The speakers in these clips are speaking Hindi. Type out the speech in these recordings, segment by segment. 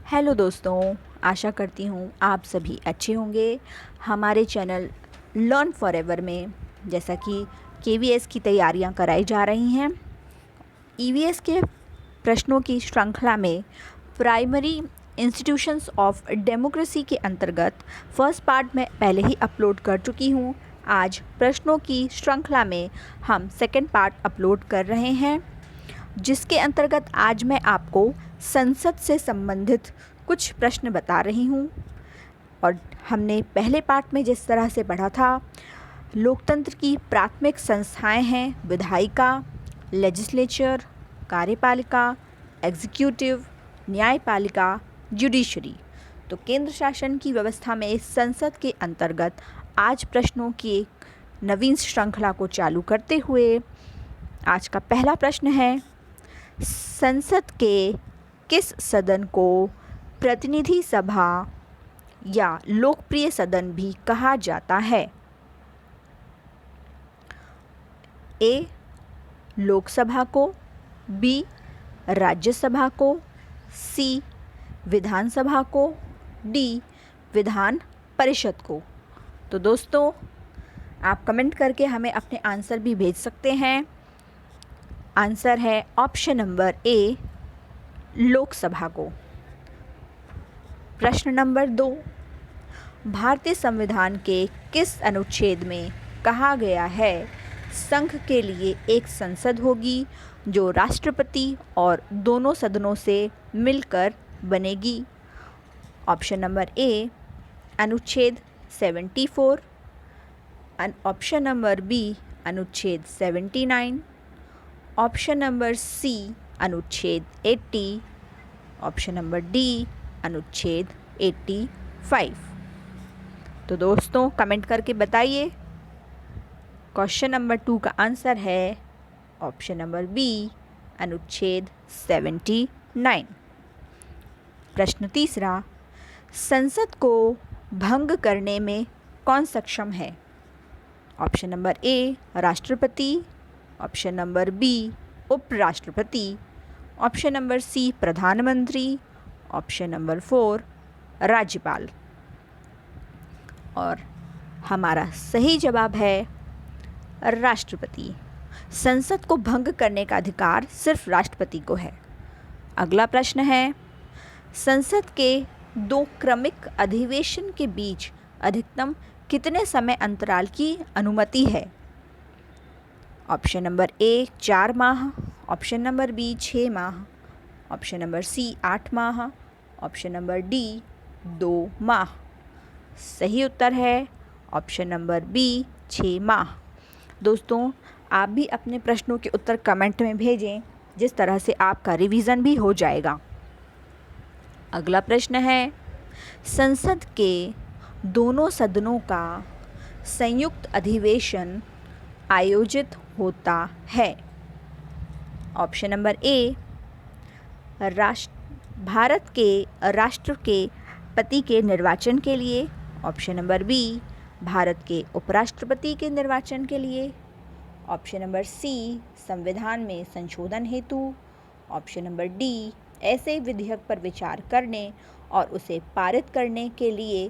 हेलो दोस्तों, आशा करती हूँ आप सभी अच्छे होंगे। हमारे चैनल लर्न फॉरएवर में जैसा कि केवीएस की तैयारियाँ कराई जा रही हैं, ईवीएस के प्रश्नों की श्रृंखला में प्राइमरी इंस्टीट्यूशंस ऑफ डेमोक्रेसी के अंतर्गत फर्स्ट पार्ट में पहले ही अपलोड कर चुकी हूँ। आज प्रश्नों की श्रृंखला में हम सेकंड पार्ट अपलोड कर रहे हैं, जिसके अंतर्गत आज मैं आपको संसद से संबंधित कुछ प्रश्न बता रही हूँ। और हमने पहले पार्ट में जिस तरह से पढ़ा था, लोकतंत्र की प्राथमिक संस्थाएं हैं विधायिका, लेजिस्लेचर, कार्यपालिका, एग्जीक्यूटिव, न्यायपालिका, जुडिशरी। तो केंद्र शासन की व्यवस्था में इस संसद के अंतर्गत आज प्रश्नों की एक नवीन श्रृंखला को चालू करते हुए आज का पहला प्रश्न है, संसद के किस सदन को प्रतिनिधि सभा या लोकप्रिय सदन भी कहा जाता है? ए. लोकसभा को, बी. राज्यसभा को, सी. विधानसभा को, डी. विधान परिषद को। तो दोस्तों, आप कमेंट करके हमें अपने आंसर भी भेज सकते हैं। आंसर है ऑप्शन नंबर ए, लोकसभा को। प्रश्न नंबर 2, भारतीय संविधान के किस अनुच्छेद में कहा गया है संघ के लिए एक संसद होगी जो राष्ट्रपति और दोनों सदनों से मिलकर बनेगी? ऑप्शन नंबर ए, अनुच्छेद 74, ऑप्शन नंबर बी, अनुच्छेद 79, ऑप्शन नंबर सी, अनुच्छेद 80, ऑप्शन नंबर डी, अनुच्छेद 85। तो दोस्तों, कमेंट करके बताइए। क्वेश्चन नंबर 2 का आंसर है ऑप्शन नंबर बी, अनुच्छेद 79। प्रश्न तीसरा, संसद को भंग करने में कौन सक्षम है? ऑप्शन नंबर ए, राष्ट्रपति, ऑप्शन नंबर बी, उपराष्ट्रपति, ऑप्शन नंबर सी, प्रधानमंत्री, ऑप्शन नंबर 4, राज्यपाल। और हमारा सही जवाब है राष्ट्रपति। संसद को भंग करने का अधिकार सिर्फ राष्ट्रपति को है। अगला प्रश्न है, संसद के 2 क्रमिक अधिवेशन के बीच अधिकतम कितने समय अंतराल की अनुमति है? ऑप्शन नंबर ए, 4 माह, ऑप्शन नंबर बी, 6 माह, ऑप्शन नंबर सी, 8 माह, ऑप्शन नंबर डी, 2 माह। सही उत्तर है ऑप्शन नंबर बी, 6 माह। दोस्तों, आप भी अपने प्रश्नों के उत्तर कमेंट में भेजें, जिस तरह से आपका रिवीजन भी हो जाएगा। अगला प्रश्न है, संसद के दोनों सदनों का संयुक्त अधिवेशन आयोजित होता है? ऑप्शन नंबर ए, भारत के राष्ट्रपति के निर्वाचन के लिए, ऑप्शन नंबर बी, भारत के उपराष्ट्रपति के निर्वाचन के लिए, ऑप्शन नंबर सी, संविधान में संशोधन हेतु, ऑप्शन नंबर डी, ऐसे विधेयक पर विचार करने और उसे पारित करने के लिए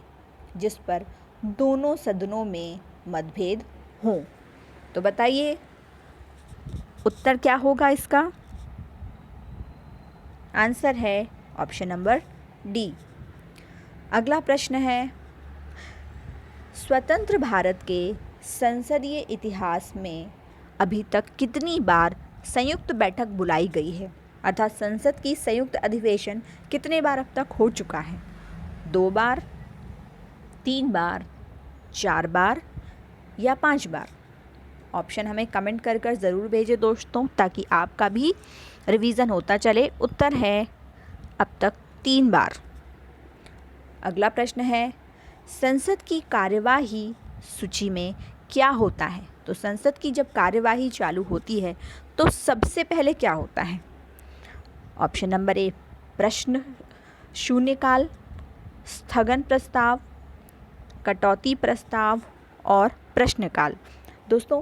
जिस पर दोनों सदनों में मतभेद हों। तो बताइए उत्तर क्या होगा इसका? आंसर है ऑप्शन नंबर डी। अगला प्रश्न है, स्वतंत्र भारत के संसदीय इतिहास में अभी तक कितनी बार संयुक्त बैठक बुलाई गई है? अर्थात संसद की संयुक्त अधिवेशन कितने बार अब तक हो चुका है? 2 बार, 3 बार, 4 बार या 5 बार? ऑप्शन हमें कमेंट कर ज़रूर भेजें दोस्तों, ताकि आपका भी रिवीजन होता चले। उत्तर है अब तक 3 बार। अगला प्रश्न है, संसद की कार्यवाही सूची में क्या होता है? तो संसद की जब कार्यवाही चालू होती है तो सबसे पहले क्या होता है? ऑप्शन नंबर ए, प्रश्न शून्यकाल, स्थगन प्रस्ताव, कटौती प्रस्ताव और प्रश्नकाल। दोस्तों,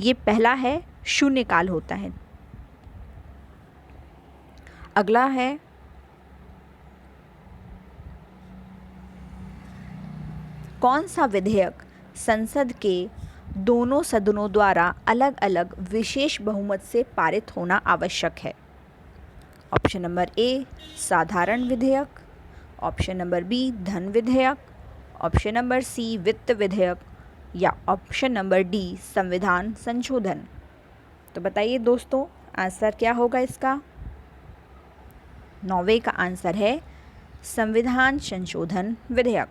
ये पहला है, शून्यकाल होता है। अगला है कौन सा विधेयक संसद के दोनों सदनों द्वारा अलग अलग विशेष बहुमत से पारित होना आवश्यक है? ऑप्शन नंबर ए साधारण विधेयक, ऑप्शन नंबर बी धन विधेयक, ऑप्शन नंबर सी वित्त विधेयक या ऑप्शन नंबर डी संविधान संशोधन। तो बताइए दोस्तों आंसर क्या होगा इसका? 9वें का आंसर है संविधान संशोधन विधेयक।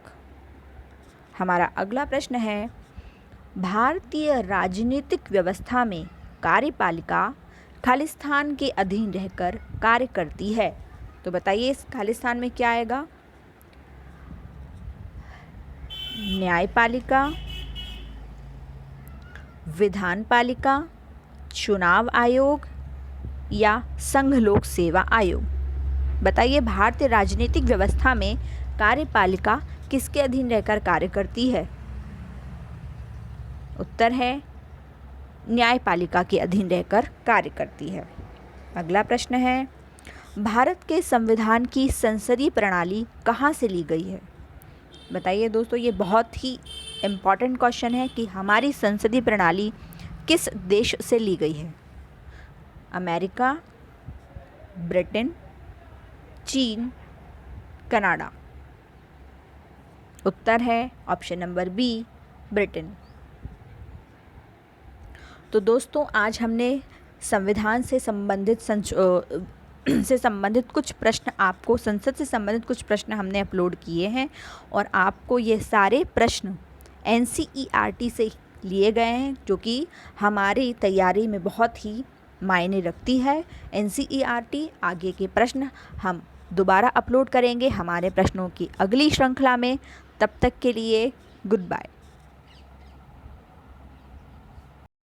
हमारा अगला प्रश्न है, भारतीय राजनीतिक व्यवस्था में कार्यपालिका खालिस्तान के अधीन रहकर कार्य करती है। तो बताइए इस खालिस्तान में क्या आएगा? न्यायपालिका, विधानपालिका, चुनाव आयोग या संघ लोक सेवा आयोग। बताइए भारतीय राजनीतिक व्यवस्था में कार्यपालिका किसके अधीन रहकर कार्य करती है? उत्तर है न्यायपालिका के अधीन रहकर कार्य करती है। अगला प्रश्न है, भारत के संविधान की संसदीय प्रणाली कहाँ से ली गई है? बताइए दोस्तों ये बहुत ही इम्पॉर्टेंट क्वेश्चन है कि हमारी संसदीय प्रणाली किस देश से ली गई है? अमेरिका, ब्रिटेन, चीन, कनाडा। उत्तर है ऑप्शन नंबर बी ब्रिटेन। तो दोस्तों आज हमने संविधान से संबंधित कुछ प्रश्न आपको संसद से संबंधित कुछ प्रश्न हमने अपलोड किए हैं और आपको ये सारे प्रश्न NCERT से लिए गए हैं जो कि हमारी तैयारी में बहुत ही मायने रखती है। NCERT आगे के प्रश्न हम दोबारा अपलोड करेंगे हमारे प्रश्नों की अगली श्रृंखला में। तब तक के लिए गुड बाय।